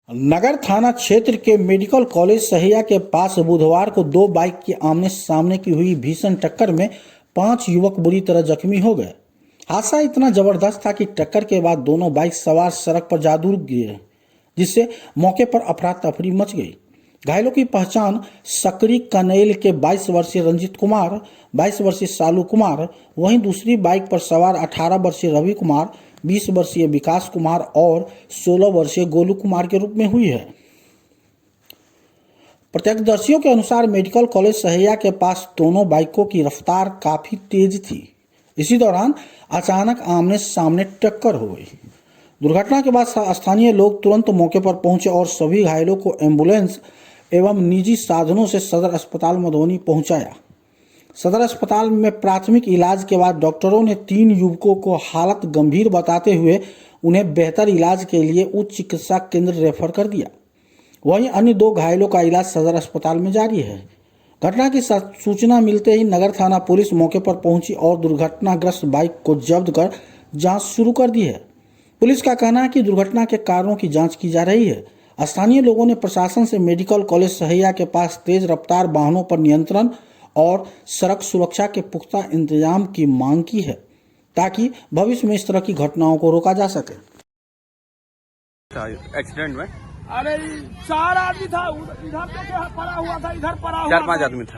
नगर थाना क्षेत्र के मेडिकल कॉलेज सहैया के पास बुधवार को दो बाइक की आमने सामने की हुई भीषण टक्कर में 5 युवक बुरी तरह जख्मी हो गए। हादसा इतना जबरदस्त था कि टक्कर के बाद दोनों बाइक सवार सड़क पर जा गिर गए, जिससे मौके पर अफरा तफरी मच गई। घायलों की पहचान सकरी कनेल के 22 वर्षीय रंजित कुमार, 22 वर्षीय सालू कुमार, वहीं दूसरी बाइक पर सवार 18 वर्षीय रवि कुमार, 20 वर्षीय विकास कुमार और 16 वर्षीय गोलू कुमार के रूप में हुई है। प्रत्यक्षदर्शियों के अनुसार मेडिकल कॉलेज सहैया के पास दोनों बाइकों की रफ्तार काफी तेज थी। इसी दौरान अचानक आमने सामने टक्कर हो गई। दुर्घटना के बाद स्थानीय लोग तुरंत मौके पर पहुंचे और सभी घायलों को एम्बुलेंस एवं निजी साधनों से सदर अस्पताल मधुबनी पहुंचाया। सदर अस्पताल में प्राथमिक इलाज के बाद डॉक्टरों ने 3 युवकों को हालत गंभीर बताते हुए उन्हें बेहतर इलाज के लिए उच्च चिकित्सा केंद्र रेफर कर दिया। वहीं अन्य 2 घायलों का इलाज सदर अस्पताल में जारी है। घटना की सूचना मिलते ही नगर थाना पुलिस मौके पर पहुंची और दुर्घटनाग्रस्त बाइक को जब्त कर जांच शुरू कर दी है। पुलिस का कहना है कि दुर्घटना के कारणों की जांच की जा रही है। स्थानीय लोगों ने प्रशासन से मेडिकल कॉलेज सहैया के पास तेज रफ्तार वाहनों पर नियंत्रण और सड़क सुरक्षा के पुख्ता इंतजाम की मांग की है, ताकि भविष्य में इस तरह की घटनाओं को रोका जा सके। एक्सीडेंट में अरे 4 आदमी था, इधर पे पड़ा हुआ था, इधर पड़ा हुआ 4-5 आदमी था।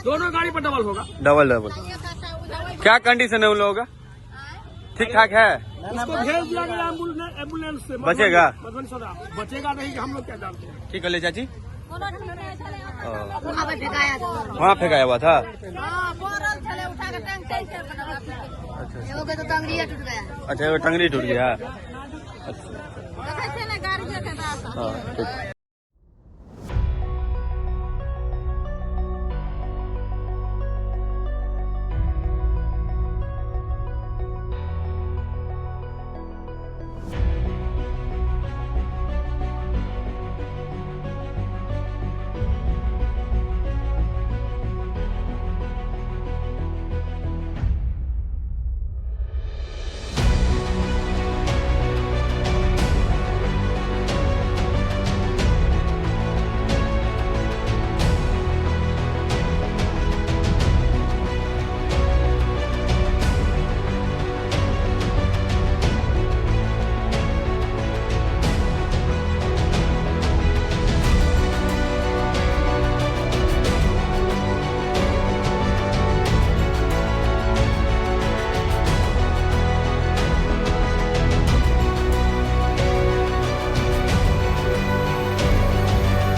दोनों गाड़ी पर डबल होगा। डबल क्या कंडीशन है उन लोगों का? ठीक ठाक है? उसको भेज दिया गया एम्बुलेंस से। बचेगा? मधुबनी सदर बचेगा नहीं, हम लोग क्या जानते हैं। ठीक है ले चाची। वहाँ फेंकाया हुआ था। अच्छा, वो टंगड़ी टूट गया। अच्छा।